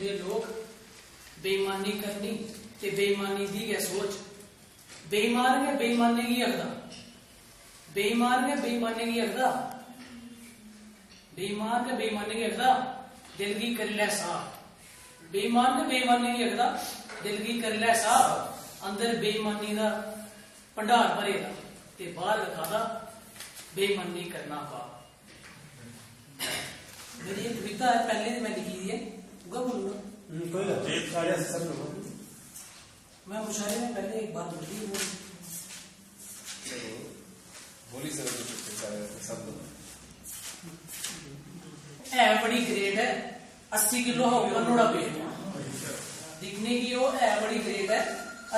ਹੁੰਦੇ ਲੋਕ ਬੇਈਮਾਨੀ ਕਰਨੀ ਤੇ ਬੇਈਮਾਨੀ ਦੀ ਹੈ ਸੋਚ। ਬੇਈਮਾਨ ਹੈ ਬੇਈਮਾਨੀ की अगदा, बेईमान है बेईमानी की अगदा, बेईमान है बेईमानी की अगदा दिल की कर लै साफ। बेईमान है बेईमानी की अगदा दिल की कर लै साफ। अंदर बेईमानी का भंडार भरेगा ते बाहर रखादा बेईमानी करना पाप। मेरी एक कविता है, पहले मैं लिखी है, उगा बोलूंगा मैं मुशायरे में पहले एक बात बोली वो बोली सर सब है बड़ी ग्रेट है, 80 किलो है ऊपर नोड़ा पेट दिखने की वो है बड़ी ग्रेट है,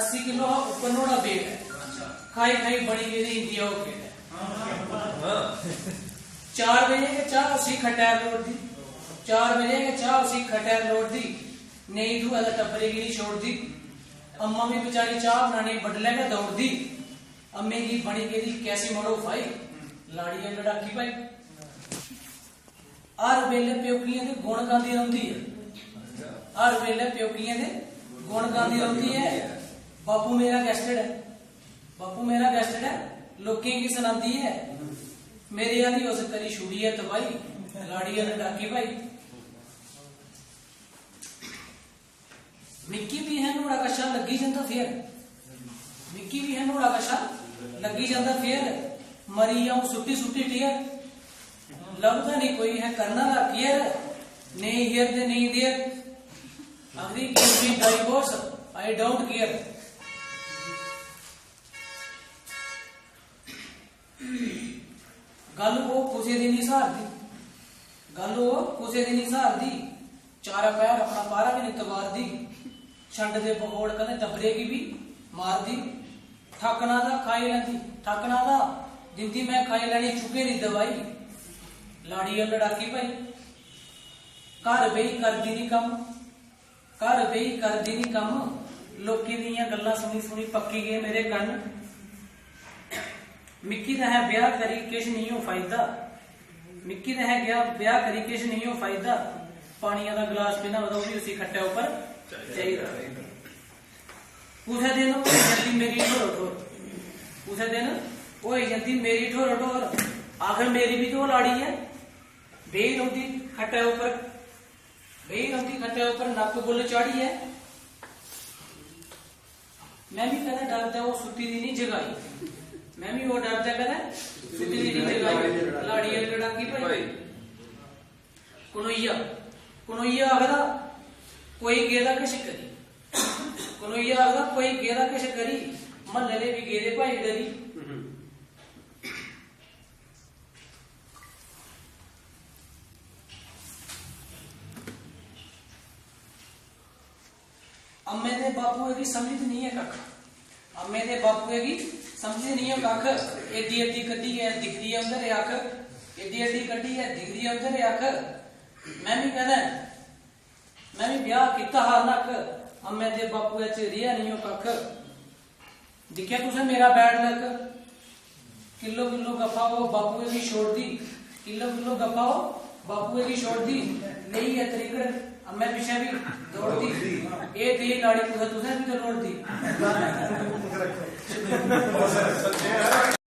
80 किलो है ऊपर नोड़ा पेट है, खाई खाई बड़ी गेरी इंडिया वो पेट है। 4 बजे के चाह उसी खटैर लोट दी, 4 बजे के चाह उसी खटैर लोट दी, नहीं तू अदा टपरे गिरी छोड़ दी। अम्मा भी बेचारी चाह बनाने बडले में दौड़ दी, अम्मे की बनी गेरी कैसी मड़ो भाई लाड़िया लड़ाकी भाई। हर वेले प्योकियां दे गुण गांदी रहिंदी है, हर वेले प्योकियां दे गुण गांदी रहिंदी है। बापू मेरा गेस्टेड है, बापू मेरा गेस्टेड है, लोकें की सुनांदी है, मेरे आली उस करी छुड़ी है तबाही लाड़िया लड़ाकी भाई। निक्की भी है नोड़ा कशा लगी जांदा फेर, निक्की भी है नोड़ा कशा लगी जांदा फेर, मरी आऊं सुट्टी सुट्टी टीयर, लगता नहीं कोई है करना ला केयर, नहीं हियर दे नहीं देयर, अगली give me divorce I don't care. गल वो कुसे दी नहीं सहार दी, गल वो कुसे दी नहीं सहार दी, चारा पैर अपना पारा भी नहीं तवार दी, छंड दे पकौड़ कदे टबरे की भी मार दी। थकना दा खाई लैंदी, थकना दा दिंदी मैं खाई लैनी चुके दी दवाई लाड़िया लड़ाकी भाई। घर बेही करदी नहीं कम, घर बेही करदी नहीं कम, लोकी दियां गल्लां सुनी सुनी पक्की गए मेरे कन्न। मिक्की दा है ब्याह करी किश नहीं हो फायदा, मिक्की दा है ब्याह करी किश नहीं हो फायदा, पानिया दा गिलास पीना वो भी उसी खट्टे ऊपर चाहिए। उसे दिन जल्दी मेरी ठोर ठोर, उसे दिन वो जल्दी मेरी ठोर ठोर, आखिर मेरी भी तो लाड़ी है, बेही रही खट्टे ऊपर, बेही रही खट्टे ऊपर, नक बुल चाड़ी है। मैं भी कहता डरता वो सुती दी नहीं जगाई, मैं भी वो डरता कहता सुती दी नहीं जगाई लाड़ी लड़ाकी भाई। कुनोइया कुनोइया आखदा कोई गेदा किश करी, कुनोइया आखदा कोई गेदा किश करी, महल्ले भी गेदे भाई डरी। अम्मे दे बापू की समझ नहीं है कख, अम्मे दे बापू की समझ नहीं है कख, एडी एडी कड्डी है दिखदी है उधर अख, एडी एडी कड्डी है दिखदी है उधर अख। मैं भी कहदा मैं भी ब्याह किता हार नक, अम्मे दे बापू च रिया नहीं हो कख। दिखिया तुसें मेरा बैड लक, किलो किलो गप्पा वो बापू की छोड़ दी, किलो किलो गप्पा वो बापू की छोड़ दी, नहीं है तरीकड़ अम्मे पीछे भी दौड़ दी, ए दी लाड़ी तुसें भी तो दौड़ दी।